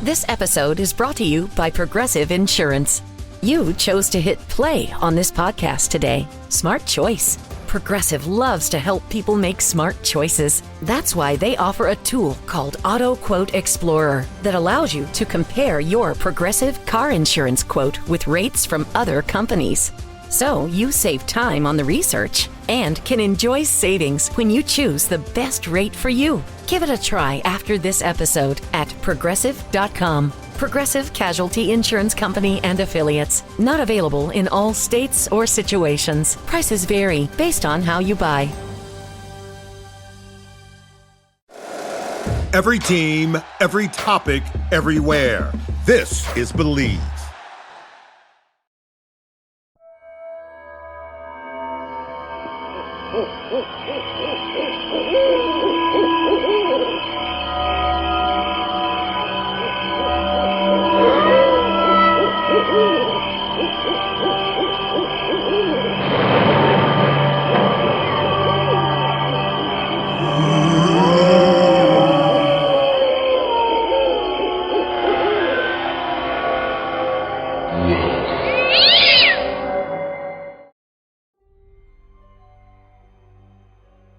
This episode is brought to you by Progressive Insurance. You chose to hit play on this podcast today. Smart choice. Progressive loves to help people make smart choices. That's why they offer a tool called Auto Quote Explorer that allows you to compare your Progressive car insurance quote with rates from other companies. So you save time on the research and can enjoy savings when you choose the best rate for you. Give it a try after this episode at Progressive.com. Progressive Casualty Insurance Company and Affiliates. Not available in all states or situations. Prices vary based on how you buy. Every team, every topic, everywhere. This is Believe.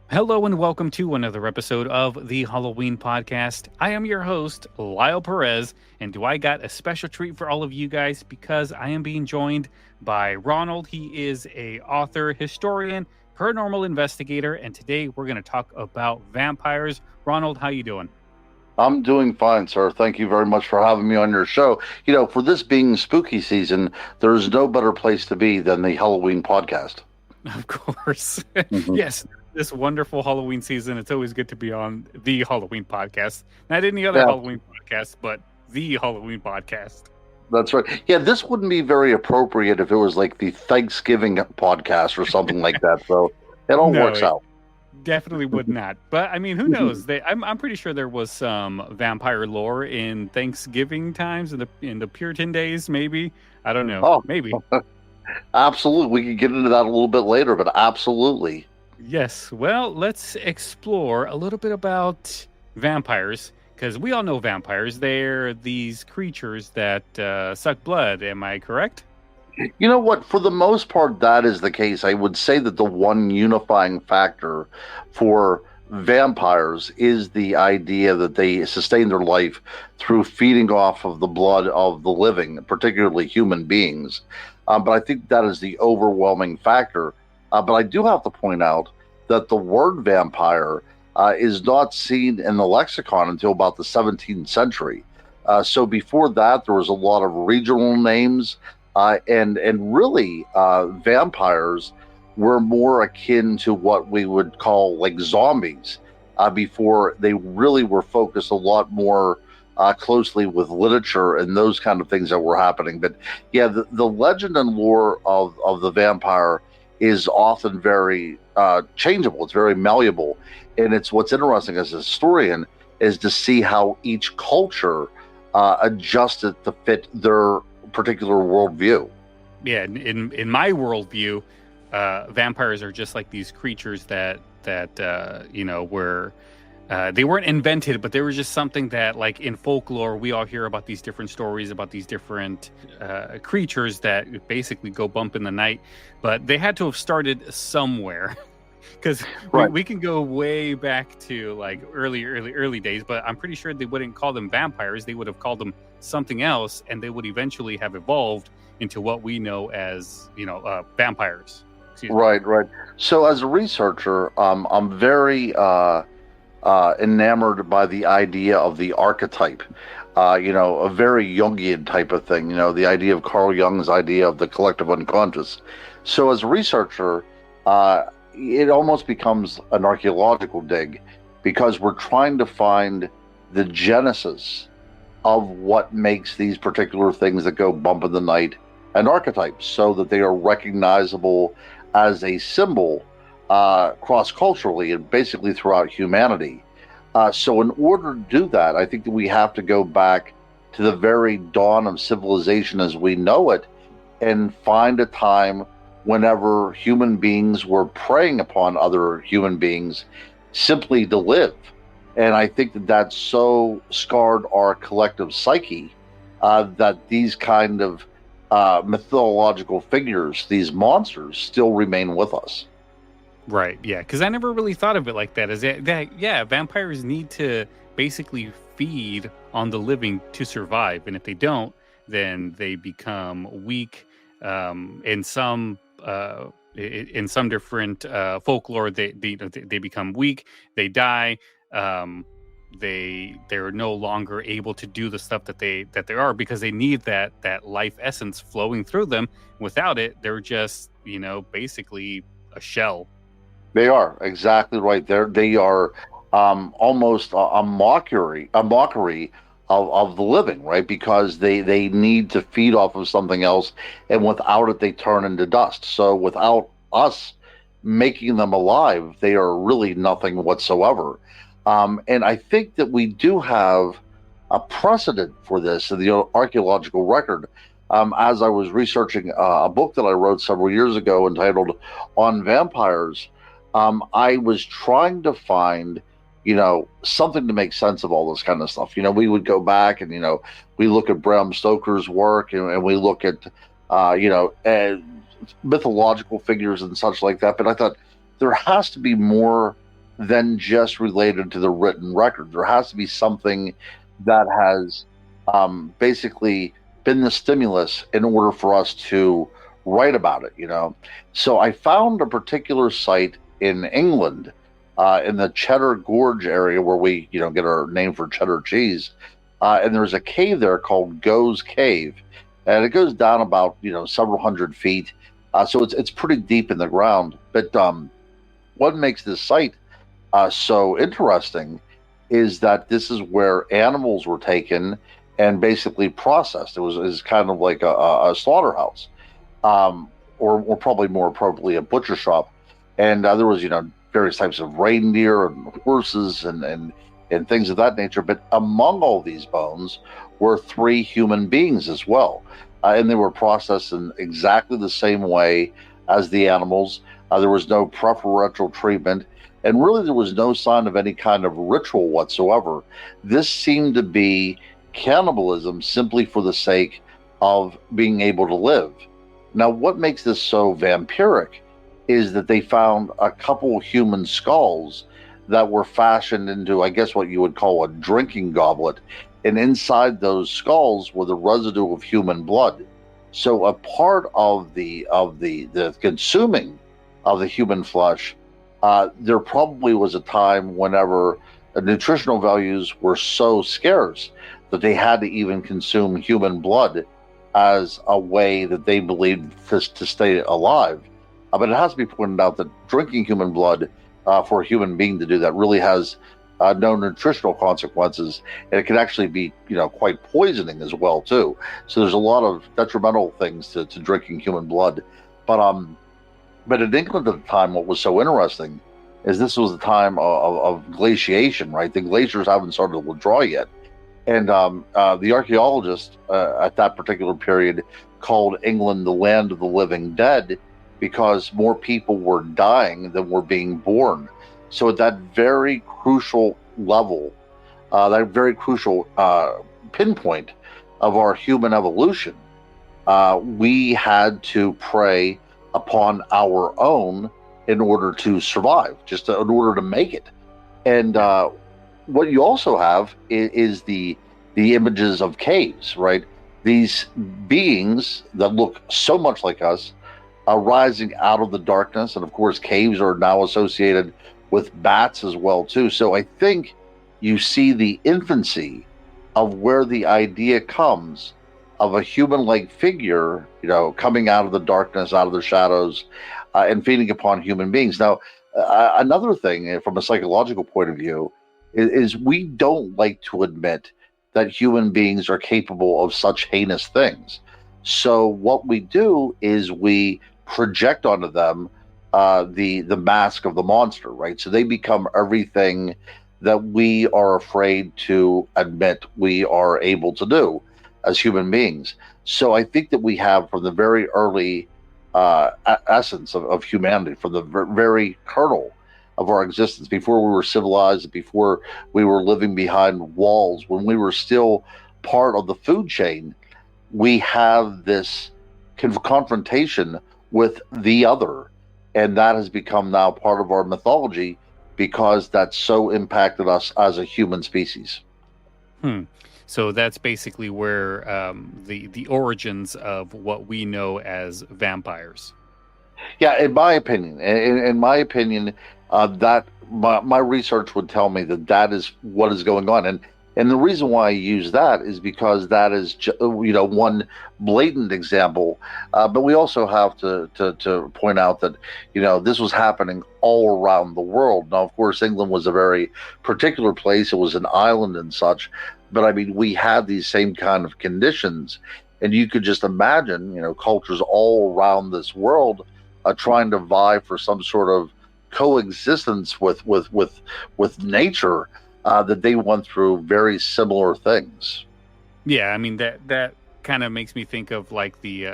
Hello and welcome to another episode of the Halloween Podcast. I am your host, Lyle Perez, and I got a special treat for all of you guys because I am being joined by Ronald. He is a author, historian, paranormal investigator, and today we're going to talk about vampires. Ronald, how you doing? I'm doing fine, sir. Thank you very much for having me on your show. You know, for this being spooky season, there's no better place to be than the Halloween Podcast. Of course. Mm-hmm. Yes. This wonderful Halloween season, it's always good to be on the Halloween Podcast. Not any other Halloween podcast, but the Halloween Podcast. That's right. Yeah, this wouldn't be very appropriate if it was like the Thanksgiving podcast or something like that. So it all works out. Definitely would not. But I mean, who knows? I'm pretty sure there was some vampire lore in Thanksgiving times in the Puritan days. Maybe, I don't know. Oh, maybe. Absolutely, we can get into that a little bit later. But absolutely. Yes. Well, let's explore a little bit about vampires, because we all know vampires. They're these creatures that suck blood. Am I correct? You know what? For the most part, that is the case. I would say that the one unifying factor for vampires is the idea that they sustain their life through feeding off of the blood of the living, particularly human beings. But I think that is the overwhelming factor. But I do have to point out that the word vampire is not seen in the lexicon until about the 17th century. So before that, there was a lot of regional names, and really vampires were more akin to what we would call like zombies before they really were focused a lot more closely with literature and those kind of things that were happening. But yeah, the legend and lore of the vampire is often very changeable. It's very malleable. And it's what's interesting as a historian is to see how each culture adjusted to fit their particular worldview. Yeah, in my worldview, vampires are just like these creatures that were they weren't invented, but they were just something that, like in folklore, we all hear about these different stories about these different creatures that basically go bump in the night. But they had to have started somewhere, because we can go way back to like early days. But I'm pretty sure they wouldn't call them vampires. They would have called them something else, and they would eventually have evolved into what we know as vampires. Right. So as a researcher, I'm very enamored by the idea of the archetype, a very Jungian type of thing, the idea of Carl Jung's idea of the collective unconscious. So as a researcher, it almost becomes an archaeological dig, because we're trying to find the genesis of what makes these particular things that go bump in the night an archetype, so that they are recognizable as a symbol cross-culturally and basically throughout humanity. So in order to do that, I think that we have to go back to the very dawn of civilization as we know it and find a time whenever human beings were preying upon other human beings simply to live. And I think that that's so scarred our collective psyche that these kind of mythological figures, these monsters, still remain with us. Right. Yeah. Because I never really thought of it like that. Yeah, vampires need to basically feed on the living to survive, and if they don't, then they become weak. In some different folklore, they become weak. They die. They're no longer able to do the stuff that they are, because they need that life essence flowing through them. Without it, they're just basically a shell. They are exactly right. They are almost a mockery of the living, right? Because they need to feed off of something else, and without it, they turn into dust. So without us making them alive, they are really nothing whatsoever. And I think that we do have a precedent for this in the archaeological record. As I was researching a book that I wrote several years ago entitled "On Vampires," I was trying to find, something to make sense of all this kind of stuff. We would go back and, we look at Bram Stoker's work, and we look at, mythological figures and such like that. But I thought there has to be more than just related to the written record. There has to be something that has basically been the stimulus in order for us to write about it, So I found a particular site in England, in the Cheddar Gorge area, where we, get our name for cheddar cheese. And there's a cave there called Go's Cave, and it goes down about, several hundred feet. So it's pretty deep in the ground. But what makes this site so interesting is that this is where animals were taken and basically processed. It was kind of like a slaughterhouse, or probably more appropriately a butcher shop. And there was, various types of reindeer and horses and things of that nature. But among all these bones were 3 human beings as well. And they were processed in exactly the same way as the animals. There was no preferential treatment. And really, there was no sign of any kind of ritual whatsoever. This seemed to be cannibalism simply for the sake of being able to live. Now, what makes this so vampiric is that they found a couple human skulls that were fashioned into, I guess, what you would call a drinking goblet. And inside those skulls were the residue of human blood. So a part of the consuming of the human flesh, there probably was a time whenever the nutritional values were so scarce that they had to even consume human blood as a way that they believed to stay alive. But it has to be pointed out that drinking human blood for a human being to do that really has no nutritional consequences, and it can actually be, quite poisoning as well too. So there's a lot of detrimental things to drinking human blood. But in England at the time, what was so interesting is this was the time of glaciation, right? The glaciers haven't started to withdraw yet. And the archaeologist at that particular period called England the land of the living dead, because more people were dying than were being born. So at that very crucial level, that very crucial pinpoint of our human evolution, we had to prey upon our own in order to survive, just in order to make it. And what you also have is the images of caves, right? These beings that look so much like us, rising out of the darkness. And of course, caves are now associated with bats as well too. So I think you see the infancy of where the idea comes of a human-like figure, coming out of the darkness, out of the shadows, and feeding upon human beings. Now, another thing from a psychological point of view is we don't like to admit that human beings are capable of such heinous things. So what we do is we project onto them the mask of the monster, right? So they become everything that we are afraid to admit we are able to do as human beings. So I think that we have, from the very early essence of humanity, from the very kernel, of our existence, before we were civilized, before we were living behind walls, when we were still part of the food chain, we have this confrontation with the other. And that has become now part of our mythology because that's so impacted us as a human species. So that's basically where the origins of what we know as vampires. Yeah, in my opinion, that my research would tell me that that is what is going on, and the reason why I use that is because that is one blatant example, but we also have to point out that this was happening all around the world. Now, of course, England was a very particular place; it was an island and such. But I mean, we had these same kind of conditions, and you could just imagine, cultures all around this world trying to vie for some sort of coexistence with nature, that they went through very similar things. Yeah, I mean that kind of makes me think of like the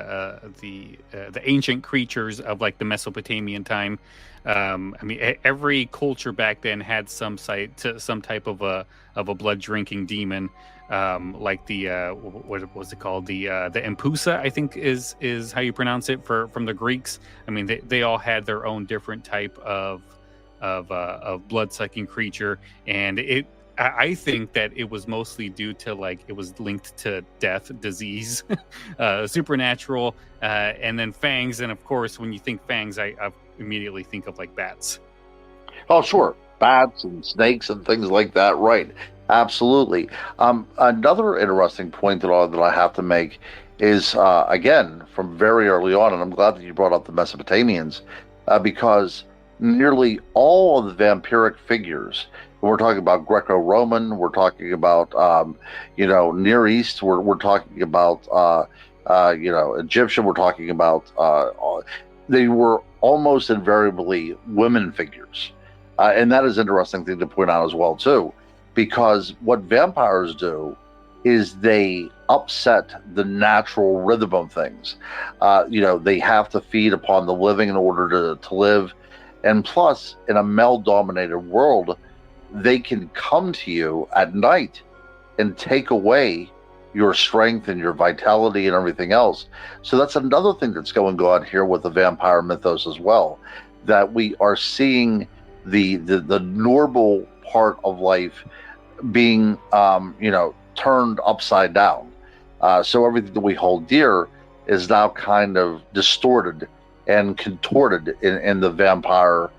ancient creatures of like the Mesopotamian time. I mean, every culture back then had some type of a blood drinking demon, like the what was it called, the Empusa, I think is how you pronounce it from the Greeks. I mean, they all had their own different type of blood sucking creature, and I think that it was mostly due to like it was linked to death, disease, supernatural, and then fangs. And of course, when you think fangs, I immediately think of like bats. Oh, sure. Bats and snakes and things like that. Right. Absolutely. Another interesting point that I have to make is, again, from very early on, and I'm glad that you brought up the Mesopotamians, because nearly all of the vampiric figures, we're talking about Greco-Roman, we're talking about, Near East, we're talking about, Egyptian, we're talking about, they were almost invariably women figures. And that is an interesting thing to point out as well, too, because what vampires do is they upset the natural rhythm of things. They have to feed upon the living in order to live. And plus, in a male-dominated world, they can come to you at night and take away your strength and your vitality and everything else. So that's another thing that's going on here with the vampire mythos as well, that we are seeing the normal part of life being turned upside down. So everything that we hold dear is now kind of distorted and contorted in the vampire,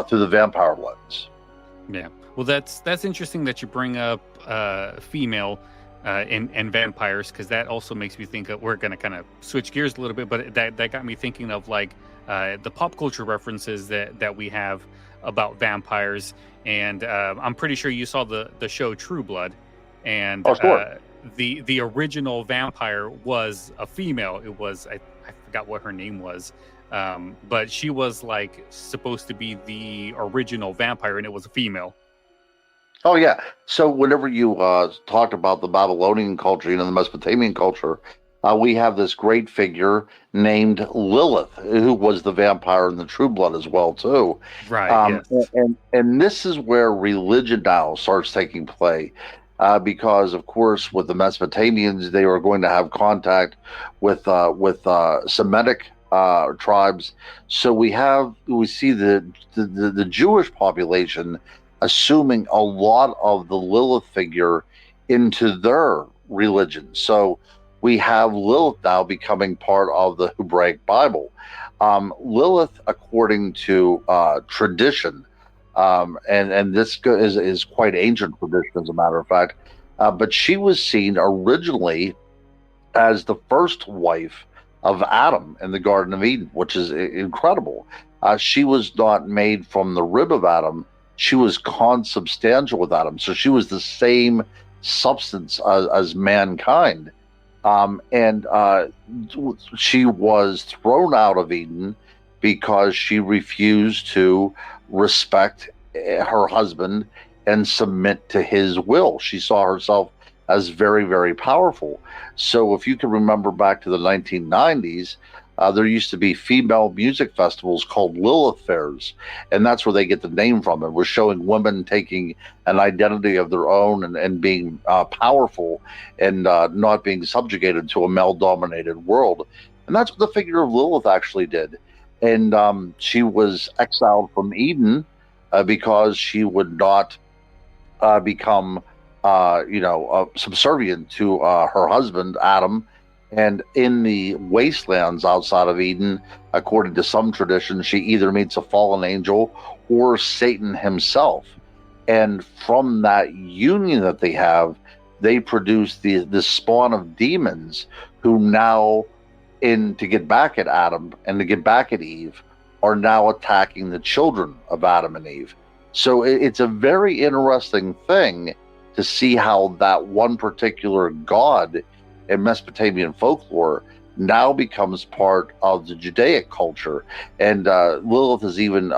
through the vampire lens. Yeah, well, that's interesting that you bring up female and vampires, because that also makes me think of, we're going to kind of switch gears a little bit, but that got me thinking of like the pop culture references that we have about vampires. And I'm pretty sure you saw the show True Blood, and sure. The original vampire was a female. It was, I forgot what her name was, but she was like supposed to be the original vampire, and it was a female. Oh, yeah. So whenever you talked about the Babylonian culture, the Mesopotamian culture, we have this great figure named Lilith, who was the vampire in the True Blood as well, too. Right. Yes. And this is where religion now starts taking play, because, of course, with the Mesopotamians, they were going to have contact with Semitic tribes. So we see the Jewish population assuming a lot of the Lilith figure into their religion. So we have Lilith now becoming part of the Hebraic Bible. Lilith, according to tradition, and this is quite ancient tradition, as a matter of fact, but she was seen originally as the first wife of Adam in the Garden of Eden, which is incredible. She was not made from the rib of Adam. She was consubstantial with Adam. So she was the same substance as mankind. And she was thrown out of Eden because she refused to respect her husband and submit to his will. She saw herself as very, very powerful. So if you can remember back to the 1990s, there used to be female music festivals called Lilith fairs, and that's where they get the name from. It was showing women taking an identity of their own and being powerful and not being subjugated to a male-dominated world. And that's what the figure of Lilith actually did. And she was exiled from Eden because she would not become, subservient to her husband, Adam. And in the wastelands outside of Eden, according to some traditions, she either meets a fallen angel or Satan himself. And from that union that they have, they produce the spawn of demons who now, to get back at Adam and to get back at Eve, are now attacking the children of Adam and Eve. So it's a very interesting thing to see how that one particular god in Mesopotamian folklore now becomes part of the Judaic culture. And Lilith is even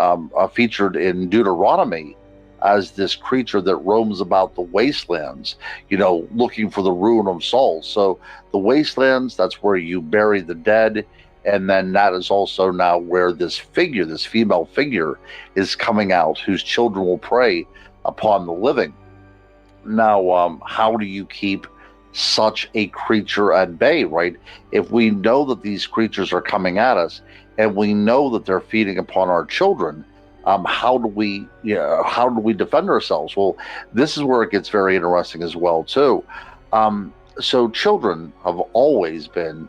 featured in Deuteronomy as this creature that roams about the wastelands, looking for the ruin of souls. So the wastelands, that's where you bury the dead. And then that is also now where this figure, this female figure, is coming out, whose children will prey upon the living. Now, how do you keep such a creature at bay, right? If we know that these creatures are coming at us and we know that they're feeding upon our children, how do we defend ourselves? Well, this is where it gets very interesting as well too. So children have always been,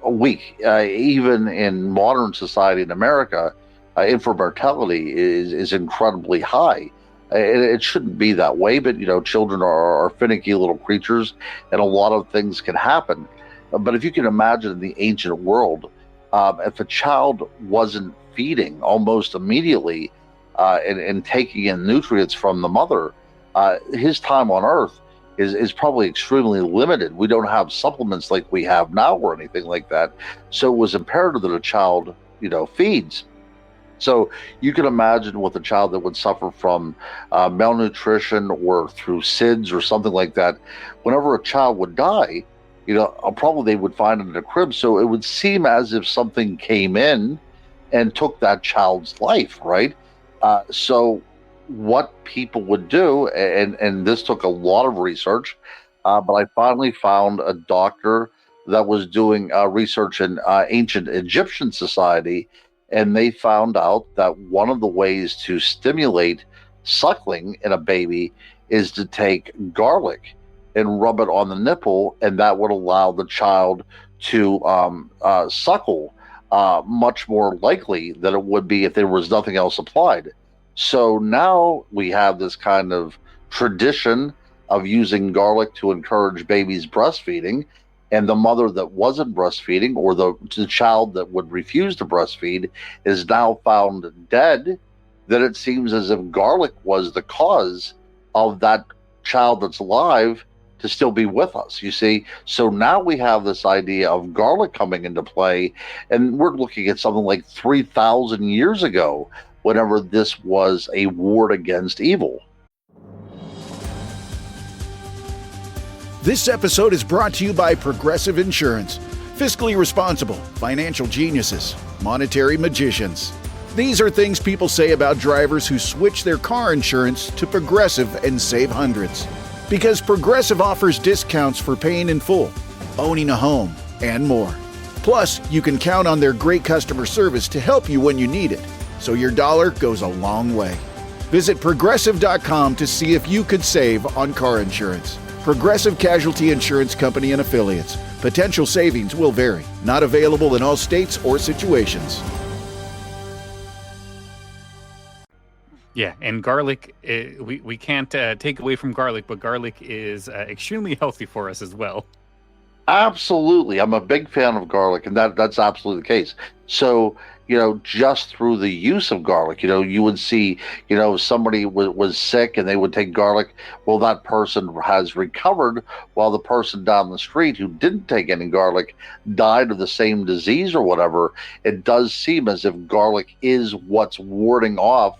weak. Even in modern society in America, infant mortality is incredibly high. It shouldn't be that way, but children are finicky little creatures, and a lot of things can happen. But if you can imagine in the ancient world, if a child wasn't feeding almost immediately and taking in nutrients from the mother, his time on Earth is probably extremely limited. We don't have supplements like we have now or anything like that. So it was imperative that a child, feeds. So you can imagine with a child that would suffer from malnutrition or through SIDS or something like that. Whenever a child would die, probably they would find it in a crib. So it would seem as if something came in and took that child's life, right? So what people would do, and this took a lot of research, but I finally found a doctor that was doing research in ancient Egyptian society. And they found out that one of the ways to stimulate suckling in a baby is to take garlic and rub it on the nipple, and that would allow the child to suckle much more likely than it would be if there was nothing else applied. So now we have this kind of tradition of using garlic to encourage babies breastfeeding. And the mother that wasn't breastfeeding, or the child that would refuse to breastfeed, is now found dead. Then it seems as if garlic was the cause of that child that's alive to still be with us, you see? So now we have this idea of garlic coming into play, and we're looking at something like 3,000 years ago, whenever this was a ward against evil. This episode is brought to you by Progressive Insurance. Fiscally responsible, financial geniuses, monetary magicians. These are things people say about drivers who switch their car insurance to Progressive and save hundreds. Because Progressive offers discounts for paying in full, owning a home, and more. Plus, you can count on their great customer service to help you when you need it, so your dollar goes a long way. Visit Progressive.com to see if you could save on car insurance. Progressive Casualty Insurance Company and Affiliates. Potential savings will vary. Not available in all states or situations. Yeah, and garlic, we can't take away from garlic, but garlic is extremely healthy for us as well. Absolutely. I'm a big fan of garlic, and that's absolutely the case. So, just through the use of garlic, you would see, somebody was sick and they would take garlic. Well, that person has recovered, while the person down the street who didn't take any garlic died of the same disease or whatever. It does seem as if garlic is what's warding off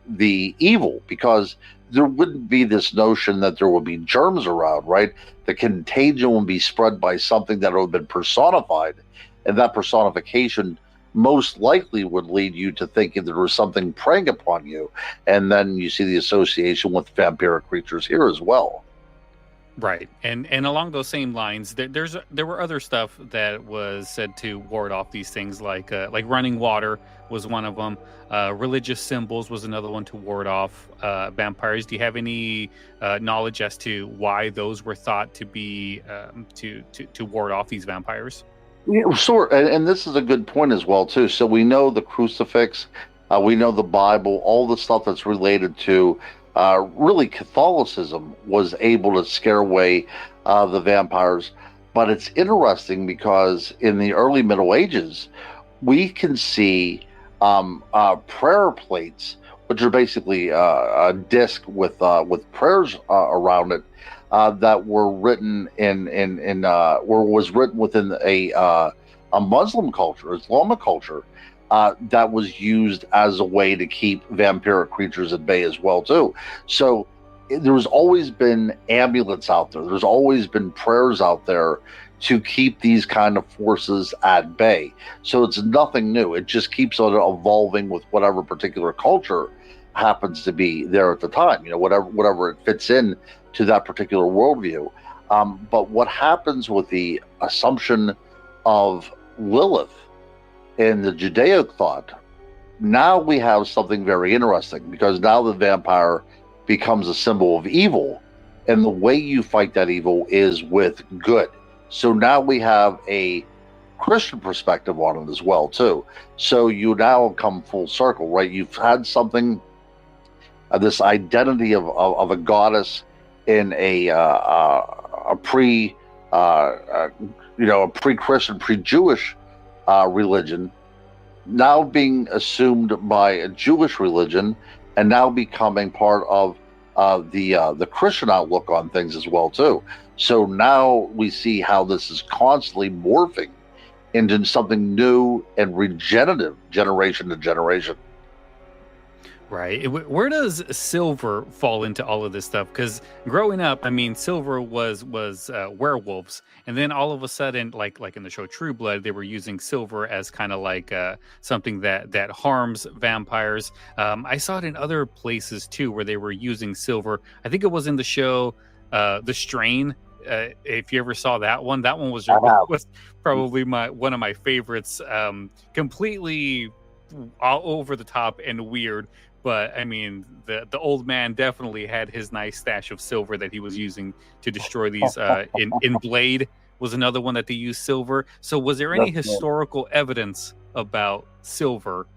the evil, because there wouldn't be this notion that there would be germs around, right? The contagion would be spread by something that would have been personified. and that personification most likely would lead you to thinking there was something preying upon you, and then you see the association with vampiric creatures here as well. Right, and along those same lines, there were other stuff that was said to ward off these things, like running water was one of them. Religious symbols was another one to ward off vampires. Do you have any knowledge as to why those were thought to be to ward off these vampires? Yeah, sure, and this is a good point as well too. So we know the crucifix, we know the Bible, all the stuff that's related to really Catholicism was able to scare away the vampires. But it's interesting because in the early Middle Ages, we can see prayer plates, which are basically a disc with prayers around it, that were written was written within a Muslim culture, Islamic culture, that was used as a way to keep vampiric creatures at bay as well too. So there's always been amulets out there. There's always been prayers out there to keep these kind of forces at bay. So it's nothing new. It just keeps on evolving with whatever particular culture happens to be there at the time. Whatever it fits in to that particular worldview. But what happens with the assumption of Lilith in the Judaic thought, now we have something very interesting, because now the vampire becomes a symbol of evil, and the way you fight that evil is with good. So now we have a Christian perspective on it as well too. So you now come full circle, right? You've had something, this identity of a goddess in a pre-Christian, pre-Jewish religion, now being assumed by a Jewish religion, and now becoming part of the Christian outlook on things as well too. So now we see how this is constantly morphing into something new and regenerative, generation to generation. Right. Where does silver fall into all of this stuff? Because growing up, I mean, silver was werewolves, and then all of a sudden, like in the show True Blood, they were using silver as kind of like something that harms vampires. I saw it in other places too, where they were using silver. I think it was in the show The Strain. If you ever saw that one was probably one of my favorites. Completely all over the top and weird. But I mean, the old man definitely had his nice stash of silver that he was using to destroy these. In Blade was another one that they used silver. So was there any historical evidence about silver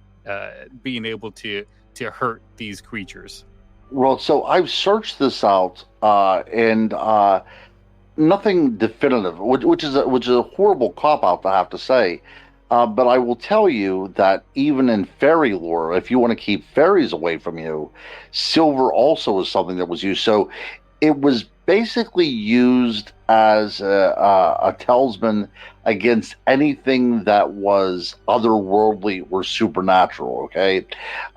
being able to hurt these creatures? Well, so I've searched this out, and nothing definitive, which is a horrible cop out to have to say. But I will tell you that even in fairy lore, if you want to keep fairies away from you, silver also is something that was used. So it was basically used as a talisman against anything that was otherworldly or supernatural, okay?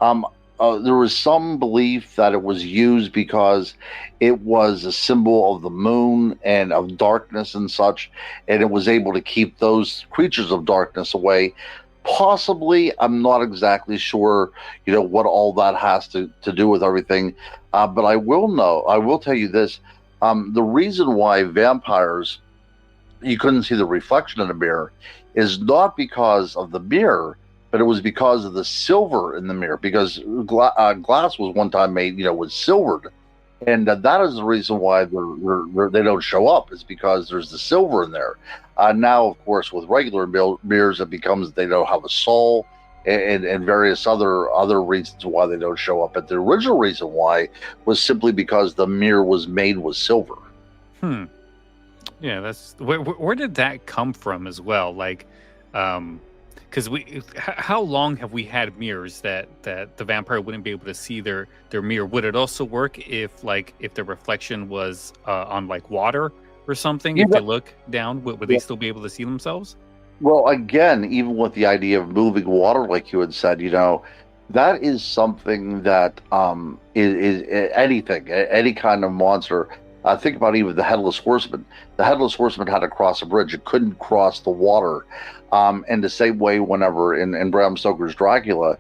There was some belief that it was used because it was a symbol of the moon and of darkness and such, and it was able to keep those creatures of darkness away. Possibly, I'm not exactly sure, what all that has to do with everything. But I will tell you this. The reason why vampires, you couldn't see the reflection in a mirror, is not because of the mirror, but it was because of the silver in the mirror, because glass was one time made, was silvered. And that is the reason why they don't show up, is because there's the silver in there. Now, of course, with regular mirrors, it becomes they don't have a soul and various other reasons why they don't show up. But the original reason why was simply because the mirror was made with silver. Yeah, that's where did that come from as well? Like, because how long have we had mirrors that the vampire wouldn't be able to see their mirror? Would it also work if the reflection was on like water or something? Yeah. If they look down, would they still be able to see themselves? Well, again, even with the idea of moving water, like you had said, that is something that is anything, any kind of monster Think about even the Headless Horseman. The Headless Horseman had to cross a bridge. It couldn't cross the water. And the same way whenever in Bram Stoker's Dracula,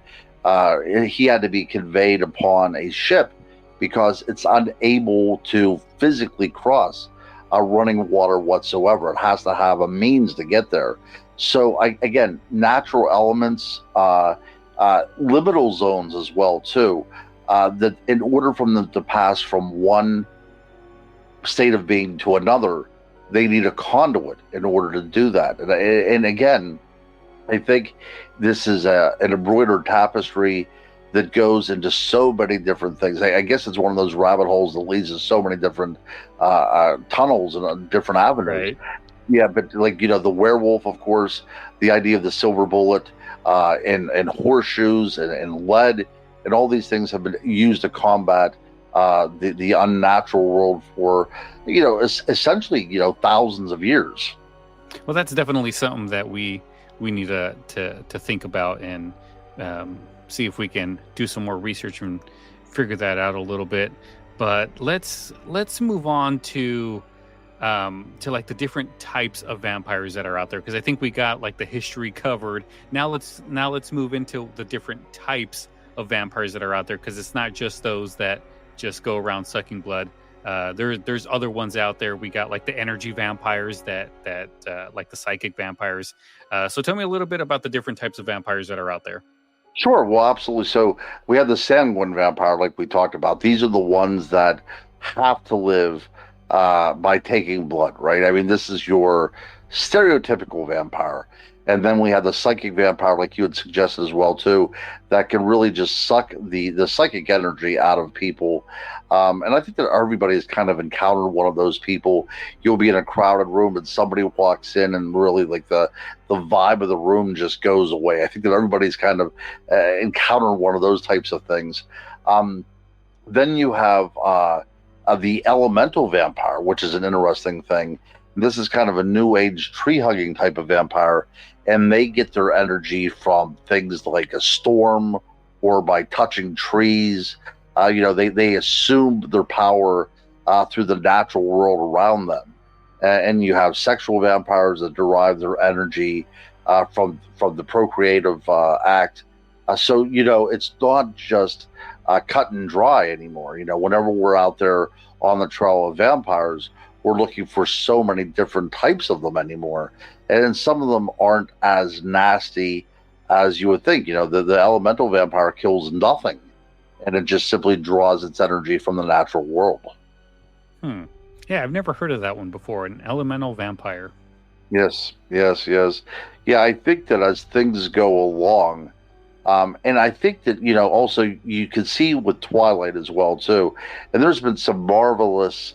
he had to be conveyed upon a ship because it's unable to physically cross running water whatsoever. It has to have a means to get there. So again, natural elements, liminal zones as well too, that in order for them to pass from one state of being to another, they need a conduit in order to do that. And again, I think this is an embroidered tapestry that goes into so many different things. I guess it's one of those rabbit holes that leads to so many different tunnels and different avenues. Right. Yeah, but like, the werewolf, of course, the idea of the silver bullet, and horseshoes and lead, and all these things have been used to combat the unnatural world for, essentially, thousands of years. Well, that's definitely something that we need to think about and see if we can do some more research and figure that out a little bit. But let's move on to like the different types of vampires that are out there, because I think we got like the history covered. Now let's move into the different types of vampires that are out there, because it's not just those that just go around sucking blood. There's other ones out there. We got like the energy vampires that like the psychic vampires. So tell me a little bit about the different types of vampires that are out there. Sure. Well, absolutely. So we have the sanguine vampire, like we talked about. These are the ones that have to live by taking blood, right? I mean, this is your stereotypical vampire. And then we have the psychic vampire, like you had suggested as well, too, that can really just suck the psychic energy out of people. And I think that everybody has kind of encountered one of those people. You'll be in a crowded room and somebody walks in and really like the vibe of the room just goes away. I think that everybody's kind of encountered one of those types of things. Then you have the elemental vampire, which is an interesting thing. This is kind of a new age tree hugging type of vampire, and they get their energy from things like a storm or by touching trees. They assume their power through the natural world around them. And you have sexual vampires that derive their energy from the procreative act. So it's not just cut and dry anymore. Whenever we're out there on the trail of vampires, we're looking for so many different types of them anymore. And some of them aren't as nasty as you would think. The elemental vampire kills nothing, and it just simply draws its energy from the natural world. Yeah, I've never heard of that one before, an elemental vampire. Yes. Yeah, I think that as things go along, and I think that, also you can see with Twilight as well, too. And there's been some marvelous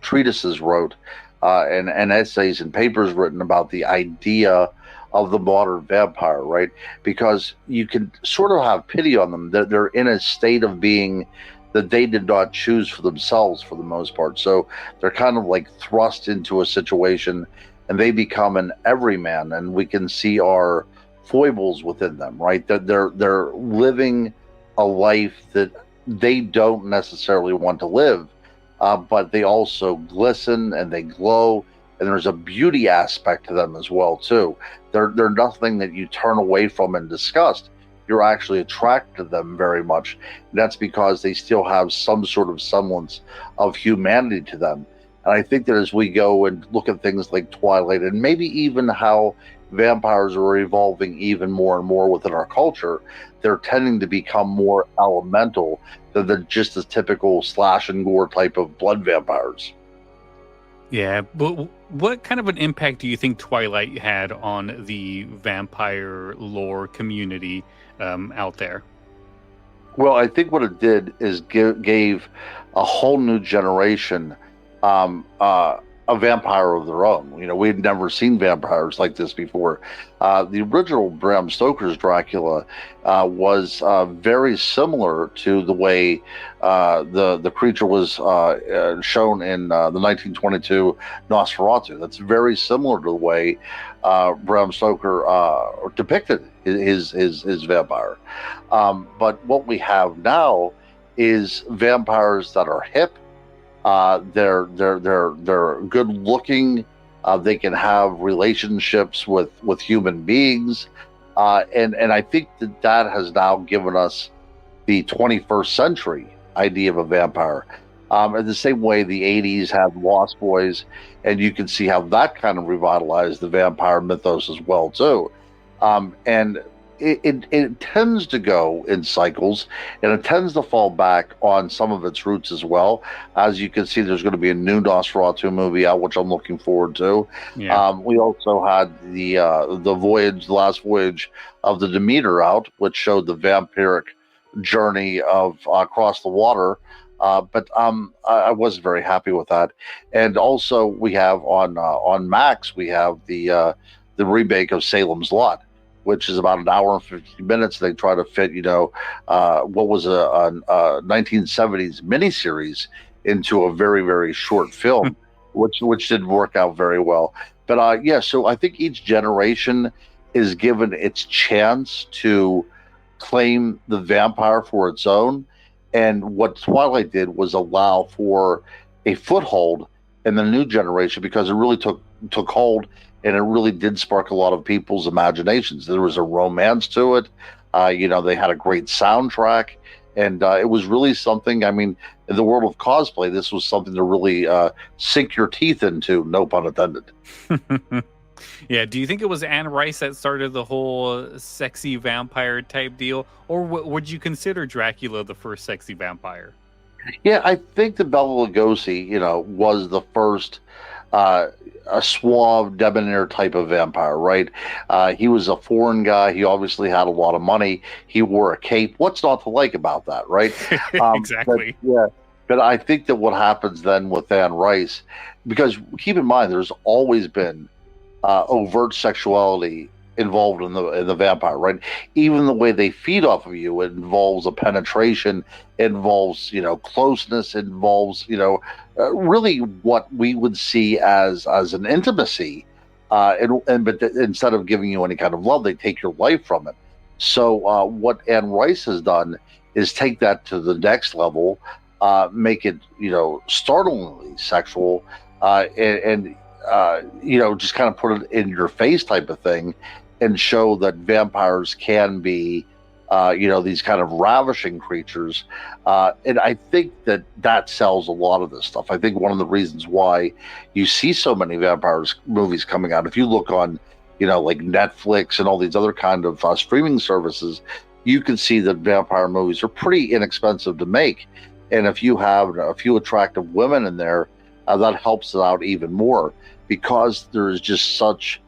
treatises wrote and essays and papers written about the idea of the modern vampire, right? Because you can sort of have pity on them. They're in a state of being that they did not choose for themselves for the most part. So they're kind of like thrust into a situation and they become an everyman, and we can see our foibles within them, right? That they're living a life that they don't necessarily want to live, but they also glisten and they glow, and there's a beauty aspect to them as well too. They're nothing that you turn away from in disgust. You're actually attracted to them very much. And that's because they still have some sort of semblance of humanity to them. And I think that as we go and look at things like Twilight, and maybe even how vampires are evolving even more and more within our culture, they're tending to become more elemental than just the typical slash and gore type of blood vampires. Yeah, but what kind of an impact do you think Twilight had on the vampire lore community out there? Well, I think what it did is gave a whole new generation a vampire of their own. We'd never seen vampires like this before. The original Bram Stoker's Dracula was very similar to the way the creature was shown in the 1922 Nosferatu. That's very similar to the way Bram Stoker depicted his vampire. But what we have now is vampires that are hip, They're good looking. They can have relationships with human beings, and I think that has now given us the 21st century idea of a vampire. In the same way the 80s had Lost Boys, and you can see how that kind of revitalized the vampire mythos as well too. And it tends to go in cycles, and it tends to fall back on some of its roots as well. As you can see, there's going to be a new Nosferatu movie out, which I'm looking forward to. Yeah. We also had the last voyage of the Demeter out, which showed the vampiric journey of across the water. But I wasn't very happy with that. And also, we have on Max, we have the remake of Salem's Lot, which is about an hour and 50 minutes. They try to fit, what was a 1970s miniseries into a very, very short film, which didn't work out very well. But so I think each generation is given its chance to claim the vampire for its own. And what Twilight did was allow for a foothold in the new generation, because it really took hold, and it really did spark a lot of people's imaginations. There was a romance to it. They had a great soundtrack, and it was really something. I mean, in the world of cosplay, this was something to really sink your teeth into, no pun intended. Yeah, do you think it was Anne Rice that started the whole sexy vampire type deal, or would you consider Dracula the first sexy vampire? Yeah, I think that Bela Lugosi, was the first a suave, debonair type of vampire, right? He was a foreign guy. He obviously had a lot of money. He wore a cape. What's not to like about that, right? Exactly. But I think that what happens then with Anne Rice, because keep in mind, there's always been overt sexuality involved in the vampire, right? Even the way they feed off of you, it involves a penetration, involves closeness, involves really what we would see as an intimacy, but instead of giving you any kind of love, they take your life from it. So what Anne Rice has done is take that to the next level, make it startlingly sexual, and just kind of put it in your face type of thing, and show that vampires can be, these kind of ravishing creatures. And I think that sells a lot of this stuff. I think one of the reasons why you see so many vampires movies coming out, if you look on, like Netflix and all these other kind of streaming services, you can see that vampire movies are pretty inexpensive to make. And if you have a few attractive women in there, that helps it out even more, because there is just such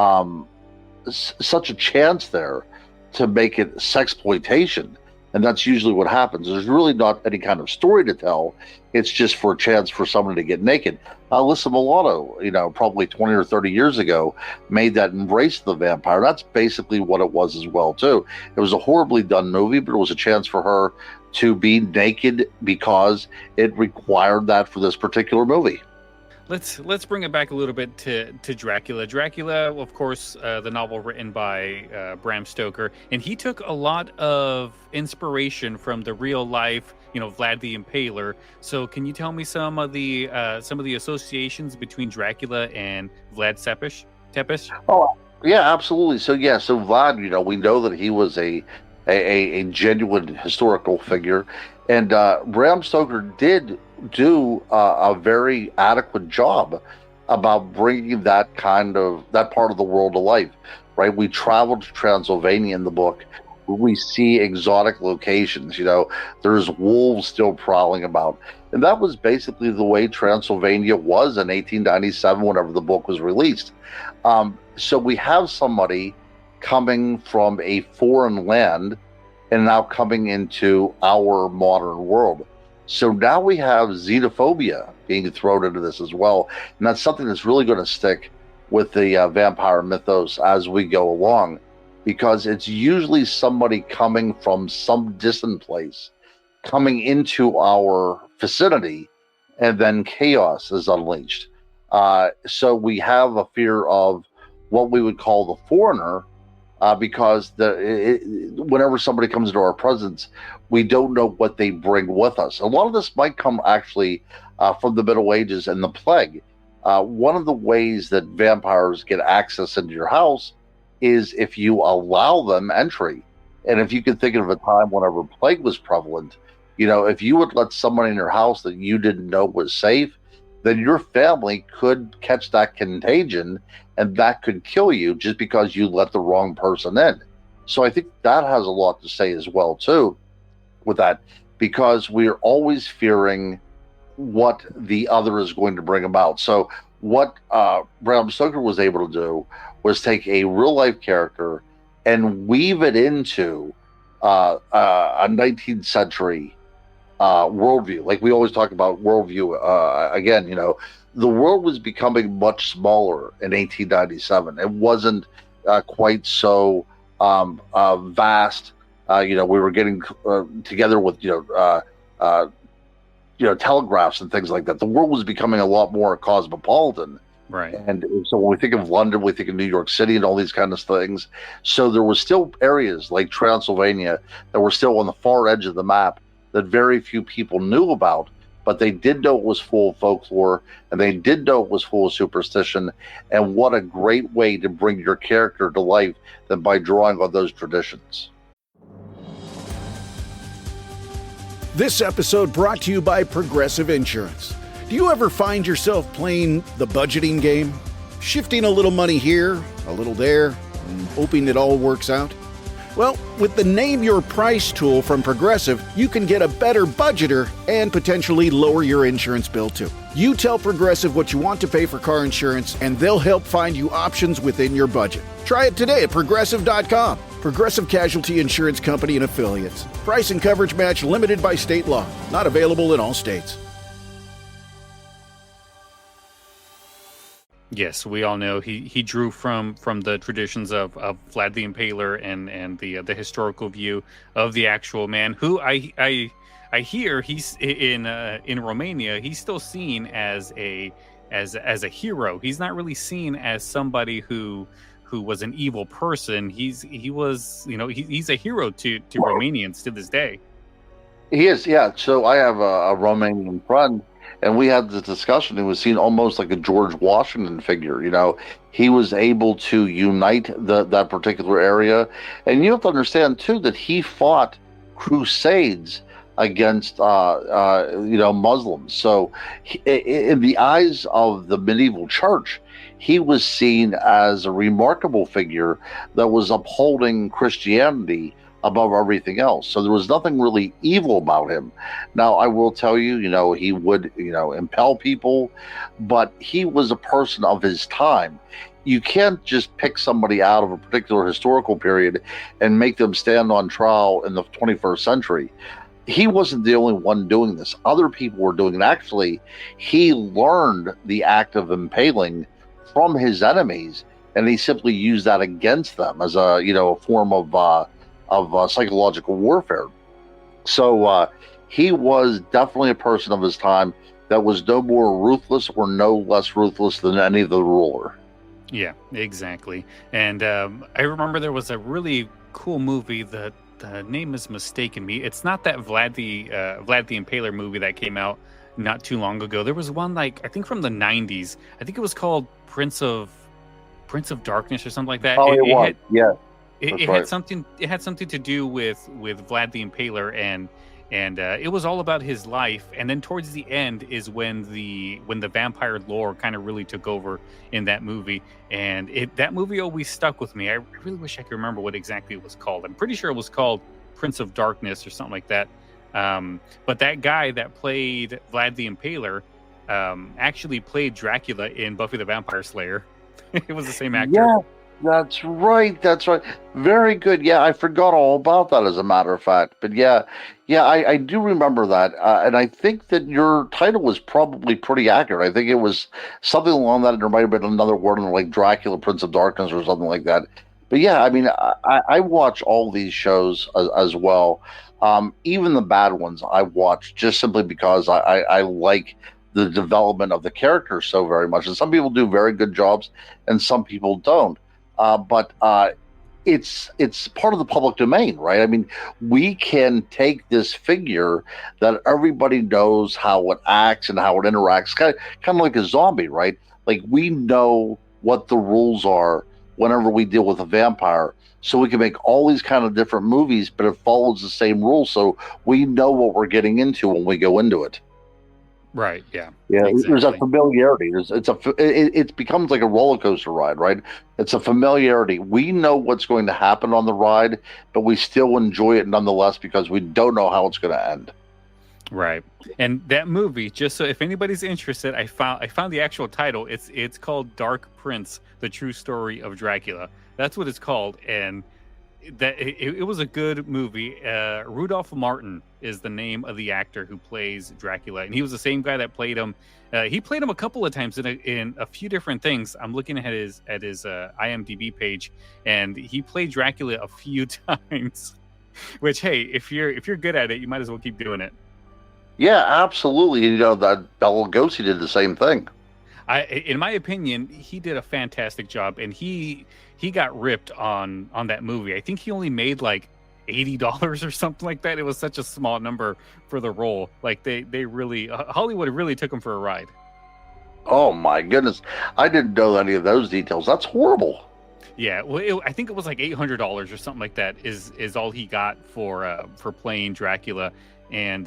a chance there to make it sexploitation. And that's usually what happens. There's really not any kind of story to tell. It's just for a chance for someone to get naked. Alyssa Milano, probably 20 or 30 years ago, made that Embrace the Vampire. That's basically what it was as well, too. It was a horribly done movie, but it was a chance for her to be naked because it required that for this particular movie. Let's bring it back a little bit to Dracula. Dracula, of course, the novel written by Bram Stoker, and he took a lot of inspiration from the real life, Vlad the Impaler. So, can you tell me some of the associations between Dracula and Vlad Tepes? Oh, yeah, absolutely. So Vlad, we know that he was a genuine historical figure, and Bram Stoker did do a very adequate job about bringing that part of the world to life, right? We traveled to Transylvania in the book. We see exotic locations, there's wolves still prowling about. And that was basically the way Transylvania was in 1897 whenever the book was released. So we have somebody coming from a foreign land and now coming into our modern world. So now we have xenophobia being thrown into this as well. And that's something that's really going to stick with the vampire mythos as we go along, because it's usually somebody coming from some distant place, coming into our vicinity, and then chaos is unleashed. So we have a fear of what we would call the foreigner, because whenever somebody comes into our presence, we don't know what they bring with us. A lot of this might come actually from the Middle Ages and the plague. One of the ways that vampires get access into your house is if you allow them entry. And if you can think of a time whenever plague was prevalent, if you would let someone in your house that you didn't know was safe, then your family could catch that contagion, and that could kill you just because you let the wrong person in. So I think that has a lot to say as well, too, with that, because we are always fearing what the other is going to bring about. So what Bram Stoker was able to do was take a real-life character and weave it into a 19th century worldview. Like we always talk about worldview. Again, the world was becoming much smaller in 1897. It wasn't quite so vast. We were getting together with telegraphs and things like that. The world was becoming a lot more cosmopolitan. Right. And so when we think of London, we think of New York City and all these kind of things. So there was still areas like Transylvania that were still on the far edge of the map that very few people knew about, but they did know it was full of folklore, and they did know it was full of superstition. And what a great way to bring your character to life than by drawing on those traditions. This episode brought to you by Progressive Insurance. Do you ever find yourself playing the budgeting game? Shifting a little money here, a little there, and hoping it all works out? Well, with the Name Your Price tool from Progressive, you can get a better budgeter and potentially lower your insurance bill too. You tell Progressive what you want to pay for car insurance, and they'll help find you options within your budget. Try it today at Progressive.com. Progressive Casualty Insurance Company and Affiliates. Price and coverage match limited by state law. Not available in all states. Yes, we all know he drew from the traditions of Vlad the Impaler and the historical view of the actual man, who I hear he's in Romania. He's still seen as a hero. He's not really seen as somebody who was an evil person. He's a hero to Romanians to this day. He is, yeah. So I have a Romanian friend, and we had this discussion. It was seen almost like a George Washington figure. He was able to unite that particular area. And you have to understand, too, that he fought crusades against, Muslims. So in the eyes of the medieval church, he was seen as a remarkable figure that was upholding Christianity above everything else. So there was nothing really evil about him. Now, I will tell you, he would, impel people, but he was a person of his time. You can't just pick somebody out of a particular historical period and make them stand on trial in the 21st century. He wasn't the only one doing this. Other people were doing it. Actually, he learned the act of impaling from his enemies, and he simply used that against them as a form of psychological warfare. So he was definitely a person of his time that was no more ruthless or no less ruthless than any of the ruler. Yeah, exactly. And I remember there was a really cool movie that the name is mistaken me. It's not that Vlad the Impaler movie that came out not too long ago. There was one I think from the 90s. I think it was called Prince of Darkness or something like that. Oh, it was. Yeah. It had something. It had something to do with Vlad the Impaler, and it was all about his life. And then towards the end is when the vampire lore kind of really took over in that movie. And that movie always stuck with me. I really wish I could remember what exactly it was called. I'm pretty sure it was called Prince of Darkness or something like that. But that guy that played Vlad the Impaler actually played Dracula in Buffy the Vampire Slayer. It was the same actor. Yeah. That's right. Very good. Yeah, I forgot all about that, as a matter of fact. But yeah, I do remember that. And I think that your title was probably pretty accurate. I think it was something along that. There might have been another word in there, like Dracula, Prince of Darkness, or something like that. But yeah, I mean, I watch all these shows as well. Even the bad ones I watch just simply because I like the development of the characters so very much. And some people do very good jobs, and some people don't. But it's part of the public domain, right? I mean, we can take this figure that everybody knows how it acts and how it interacts, kind of like a zombie, right? Like, we know what the rules are whenever we deal with a vampire, so we can make all these kind of different movies, but it follows the same rules, so we know what we're getting into when we go into it. Right. Yeah. Yeah, Exactly. there's a familiarity. It becomes like a roller coaster ride, right? It's a familiarity. We know what's going to happen on the ride, but we still enjoy it nonetheless because we don't know how it's going to end. Right. And that movie, just so if anybody's interested, I found the actual title. It's called Dark Prince: The True Story of Dracula. That's what it's called, and that it was a good movie. Rudolph Martin is the name of the actor who plays Dracula, and he was the same guy that played him. He played him a couple of times in a few different things. I'm looking at his IMDb page, and he played Dracula a few times. Which, hey, if you're good at it, you might as well keep doing it. Yeah, absolutely. You know, that Bela Lugosi did the same thing. In my opinion, he did a fantastic job, and he got ripped on that movie. I think he only made like $80 or something like that. It was such a small number for the role. Like they really Hollywood really took him for a ride. Oh my goodness, I didn't know any of those details. That's horrible. Yeah, well, I think it was like $800 or something like that. Is all he got for playing Dracula, and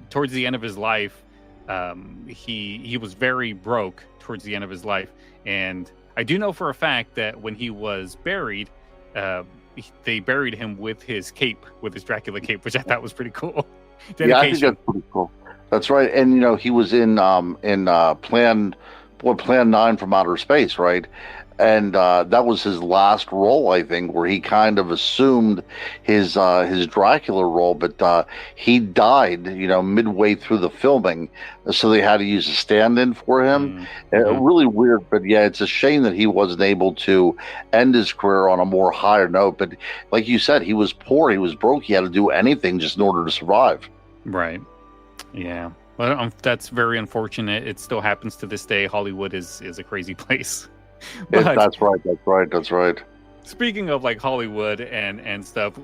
towards the end of his life, he was very broke towards the end of his life, and I do know for a fact that when he was buried, they buried him with his cape, with his Dracula cape, which I thought was pretty cool. Yeah, I think that's pretty cool. That's right, and you know, he was in Plan 9 from Outer Space, right? And that was his last role, I think, where he kind of assumed his Dracula role, but he died, you know, midway through the filming, so they had to use a stand-in for him. Really weird, but yeah, it's a shame that he wasn't able to end his career on a more higher note. But like you said, he was poor, he was broke, he had to do anything just in order to survive. Right. Yeah. Well, that's very unfortunate. It still happens to this day. Hollywood is a crazy place. But that's right. Speaking of like Hollywood and stuff,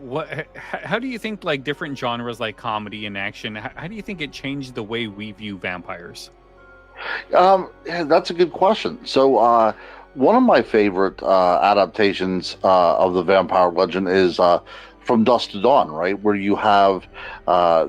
how do you think like different genres like comedy and action, how do you think it changed the way we view vampires? Yeah, that's a good question. So one of my favorite adaptations of the vampire legend is From Dusk to Dawn, right, where you have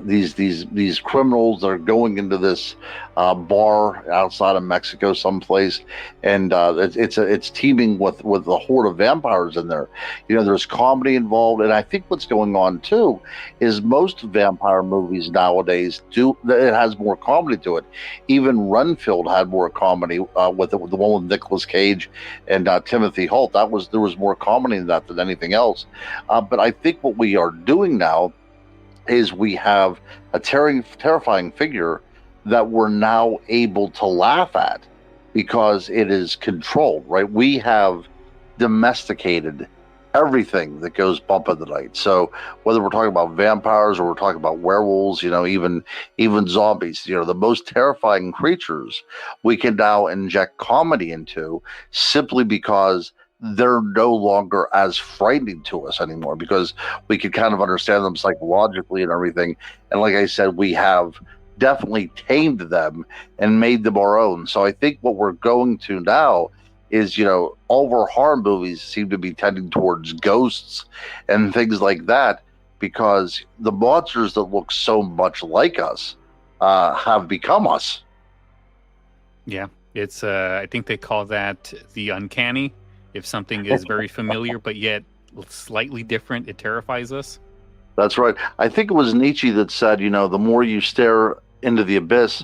these criminals that are going into this bar outside of Mexico someplace, and it's teeming with a horde of vampires in there. You know, there's comedy involved, and I think what's going on too is most vampire movies nowadays it has more comedy to it. Even Renfield had more comedy with the one with Nicolas Cage and Timothy Holt. There was more comedy in that than anything else. But I think what we are doing now is we have a terrifying figure that we're now able to laugh at because it is controlled, right? We have domesticated everything that goes bump in the night. So whether we're talking about vampires or we're talking about werewolves, you know, even zombies, you know, the most terrifying creatures we can now inject comedy into simply because they're no longer as frightening to us anymore, because we can kind of understand them psychologically and everything. And like I said, we have definitely tamed them and made them our own. So I think what we're going to now is, you know, all of our horror movies seem to be tending towards ghosts and things like that, because the monsters that look so much like us have become us. Yeah, it's I think they call that the uncanny. If something is very familiar but yet slightly different, it terrifies us. That's right. I think it was Nietzsche that said, you know, the more you stare into the abyss,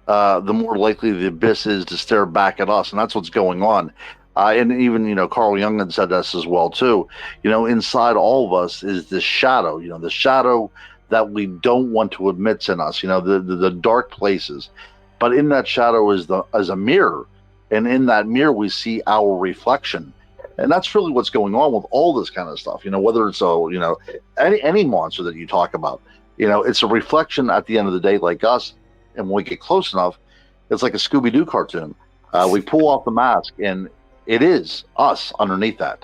the more likely the abyss is to stare back at us. And that's what's going on. And even, you know, Carl Jung had said this as well, too. You know, inside all of us is this shadow, you know, the shadow that we don't want to admit's in us, you know, the dark places. But in that shadow is a mirror. And in that mirror, we see our reflection. And that's really what's going on with all this kind of stuff. You know, whether it's any monster that you talk about, you know, it's a reflection at the end of the day, like us. And when we get close enough, it's like a Scooby-Doo cartoon. We pull off the mask, and it is us underneath that.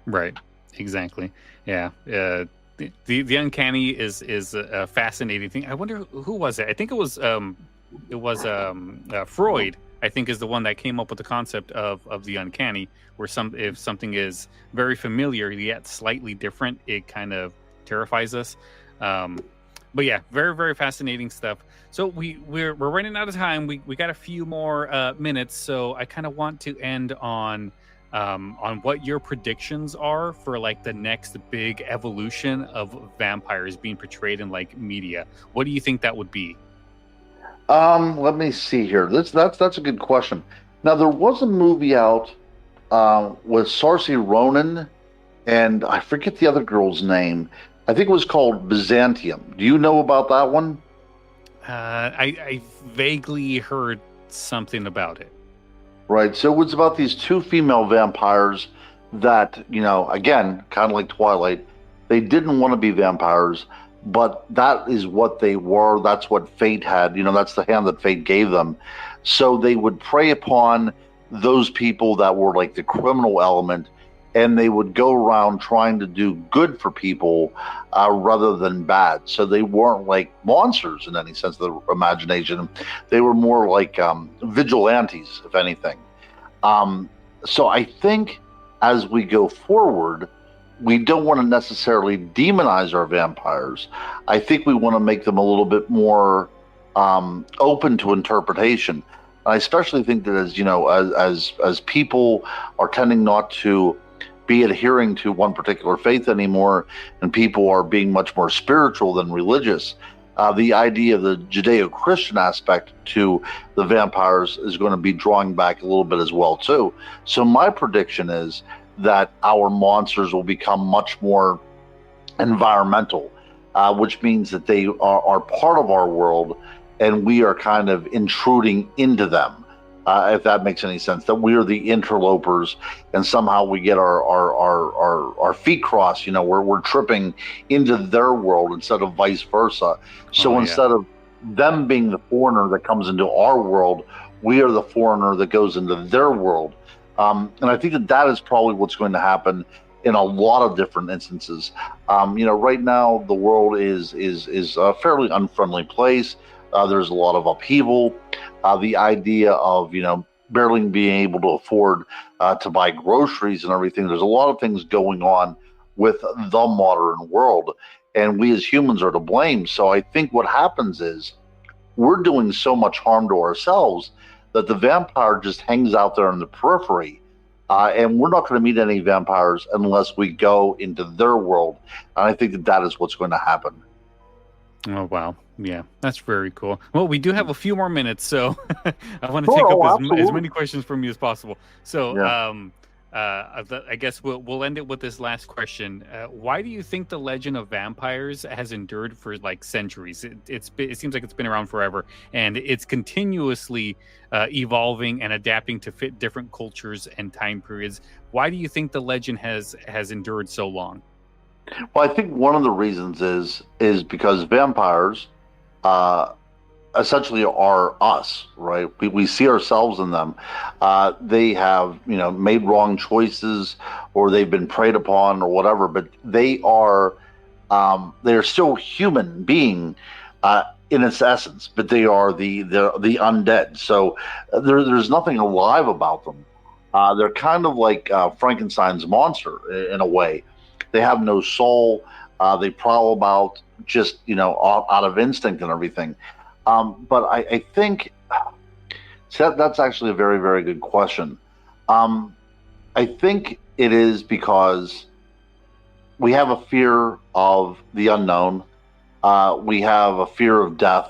Right. Exactly. Yeah. The uncanny is a fascinating thing. I wonder who was it. I think it was Freud. I think is the one that came up with the concept of the uncanny, where if something is very familiar yet slightly different, it kind of terrifies us. But yeah, very very fascinating stuff. So we're running out of time. We got a few more minutes, so I kind of want to end on what your predictions are for like the next big evolution of vampires being portrayed in like media. What do you think that would be? Let me see here. That's a good question. Now there was a movie out with Saoirse Ronan, and I forget the other girl's name. I think it was called Byzantium. Do you know about that one? I vaguely heard something about it. Right. So it was about these two female vampires that, again, kind of like Twilight, they didn't want to be vampires, but that is what they were. That's what fate had. That's the hand that fate gave them. So they would prey upon those people that were like the criminal element, and they would go around trying to do good for people rather than bad. So they weren't like monsters in any sense of the imagination. They were more like vigilantes, if anything. So I think as we go forward, we don't want to necessarily demonize our vampires. I think we want to make them a little bit more open to interpretation. I especially think that as people are tending not to be adhering to one particular faith anymore, and people are being much more spiritual than religious, the idea of the Judeo-Christian aspect to the vampires is going to be drawing back a little bit as well too. So my prediction is that our monsters will become much more environmental, which means that they are part of our world, and we are kind of intruding into them. If that makes any sense, that we are the interlopers, and somehow we get our feet crossed. We're tripping into their world instead of vice versa. So instead of them being the foreigner that comes into our world, we are the foreigner that goes into their world. And I think that is probably what's going to happen in a lot of different instances. Right now the world is a fairly unfriendly place. There's a lot of upheaval. The idea of, barely being able to afford to buy groceries and everything. There's a lot of things going on with the modern world, and we as humans are to blame. So I think what happens is we're doing so much harm to ourselves that the vampire just hangs out there in the periphery. And we're not going to meet any vampires unless we go into their world. And I think that is what's going to happen. Oh, wow. Yeah, that's very cool. Well, we do have a few more minutes, so I want to take up as many questions from you as possible. So I guess we'll end it with this last question. Why do you think the legend of vampires has endured for like centuries? It seems like it's been around forever, and it's continuously evolving and adapting to fit different cultures and time periods. Why do you think the legend has endured so long? Well, I think one of the reasons is because vampires essentially are us, right? We see ourselves in them. They have, made wrong choices, or they've been preyed upon, or whatever. But they're still human being in its essence. But they are the undead. So there's nothing alive about them. They're kind of like Frankenstein's monster in a way. They have no soul. They prowl about just, out of instinct and everything. But I think that's actually a very, very good question. I think it is because we have a fear of the unknown. We have a fear of death.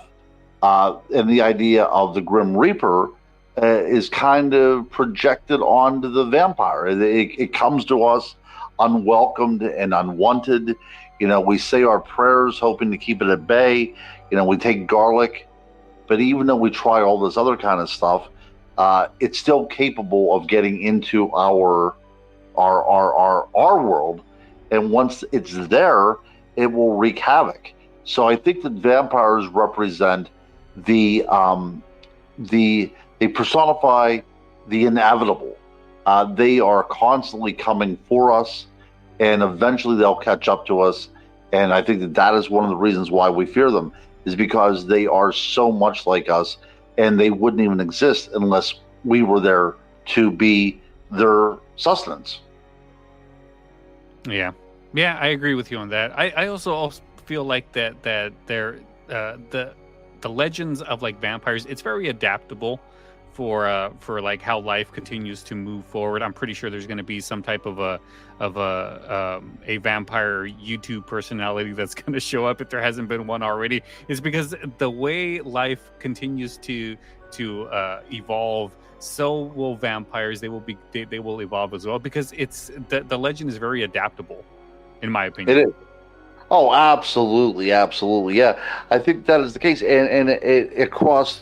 And the idea of the Grim Reaper is kind of projected onto the vampire. It comes to us unwelcomed and unwanted. We say our prayers hoping to keep it at bay. We take garlic, but even though we try all this other kind of stuff, it's still capable of getting into our world. And once it's there, it will wreak havoc. So I think that vampires represent they personify the inevitable. They are constantly coming for us, and eventually they'll catch up to us. And I think that that is one of the reasons why we fear them, is because they are so much like us, and they wouldn't even exist unless we were there to be their sustenance. Yeah, I agree with you on that. I also feel like that they're the legends of like vampires. It's very adaptable for like how life continues to move forward. I'm pretty sure there's going to be some type of a vampire YouTube personality that's going to show up if there hasn't been one already. Is because the way life continues to evolve, so will vampires. They will evolve as well, because it's the legend is very adaptable, in my opinion. It is. Oh, absolutely. Yeah, I think that is the case, and it across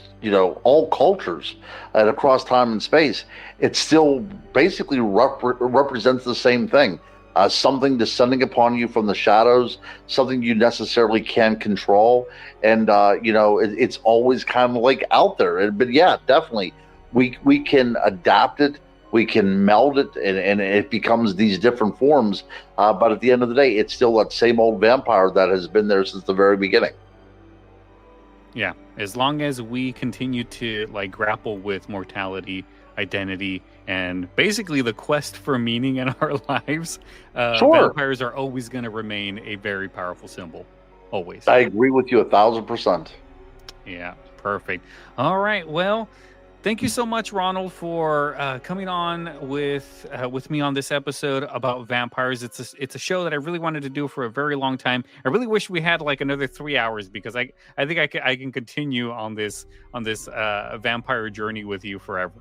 all cultures and across time and space, it still basically represents the same thing. Something descending upon you from the shadows, something you necessarily can't control, and it's always kind of like out there. But yeah, definitely, we can adapt it. We can meld it, and it becomes these different forms. But at the end of the day, it's still that same old vampire that has been there since the very beginning. Yeah, as long as we continue to like grapple with mortality, identity, and basically the quest for meaning in our lives, Sure. vampires are always going to remain a very powerful symbol. Always. I agree with you 1,000%. Yeah, perfect. All right, well, thank you so much, Ronald, for coming on with me on this episode about vampires. It's a show that I really wanted to do for a very long time. I really wish we had like another 3 hours, because I think I can continue on this vampire journey with you forever.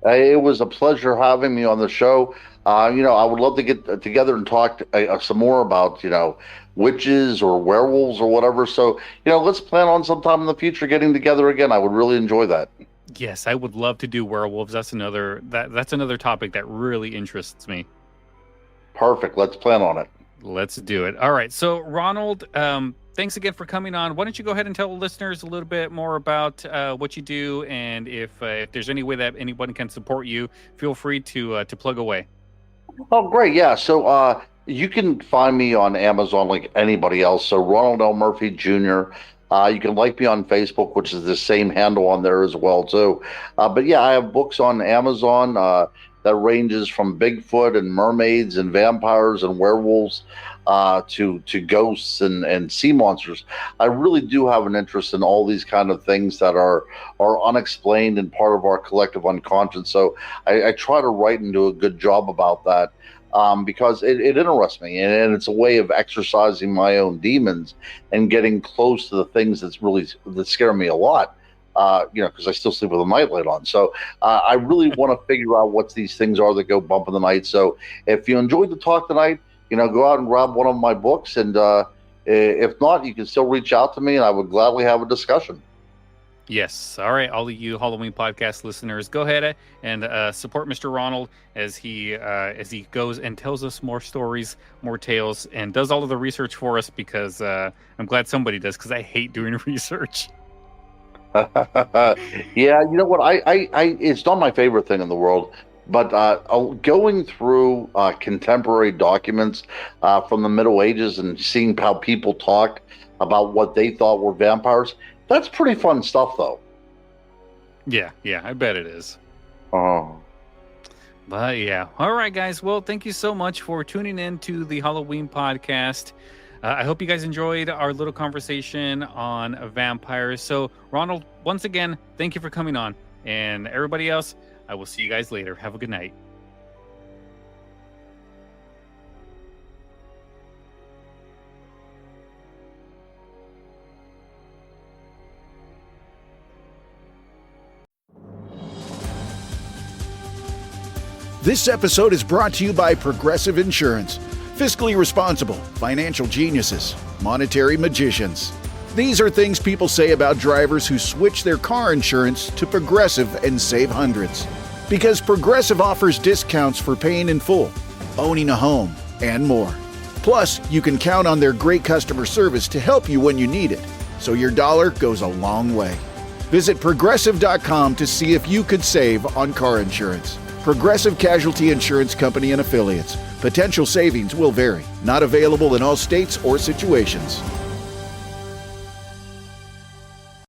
It was a pleasure having me on the show. I would love to get together and talk some more about witches or werewolves or whatever. So let's plan on sometime in the future getting together again. I would really enjoy that. Yes, I would love to do werewolves. That's another topic that really interests me. Perfect. Let's plan on it. Let's do it. All right. So, Ronald, thanks again for coming on. Why don't you go ahead and tell the listeners a little bit more about what you do, and if there's any way that anyone can support you, feel free to plug away. Oh, great. Yeah. So you can find me on Amazon like anybody else. So Ronald L. Murphy Jr. You can like me on Facebook, which is the same handle on there as well, too. But yeah, I have books on Amazon that ranges from Bigfoot and mermaids and vampires and werewolves to ghosts and sea monsters. I really do have an interest in all these kind of things that are unexplained and part of our collective unconscious. So I try to write and do a good job about that. Because it interests me, and it's a way of exercising my own demons and getting close to the things that scare me a lot. Because I still sleep with a nightlight on. So I really want to figure out what these things are that go bump in the night. So if you enjoyed the talk tonight, go out and grab one of my books, and if not, you can still reach out to me, and I would gladly have a discussion. Yes. All right. All of you Halloween podcast listeners, go ahead and support Mr. Ronald as he goes and tells us more stories, more tales, and does all of the research for us, because I'm glad somebody does, because I hate doing research. Yeah. You know what? I it's not my favorite thing in the world, but going through contemporary documents from the Middle Ages and seeing how people talk about what they thought were vampires, that's pretty fun stuff, though. Yeah, I bet it is. Oh. But yeah. All right, guys. Well, thank you so much for tuning in to the Halloween podcast. I hope you guys enjoyed our little conversation on vampires. So, Ronald, once again, thank you for coming on. And everybody else, I will see you guys later. Have a good night. This episode is brought to you by Progressive Insurance. Fiscally responsible, financial geniuses, monetary magicians. These are things people say about drivers who switch their car insurance to Progressive and save hundreds. Because Progressive offers discounts for paying in full, owning a home, and more. Plus, you can count on their great customer service to help you when you need it, so your dollar goes a long way. Visit Progressive.com to see if you could save on car insurance. Progressive Casualty Insurance Company and Affiliates. Potential savings will vary. Not available in all states or situations.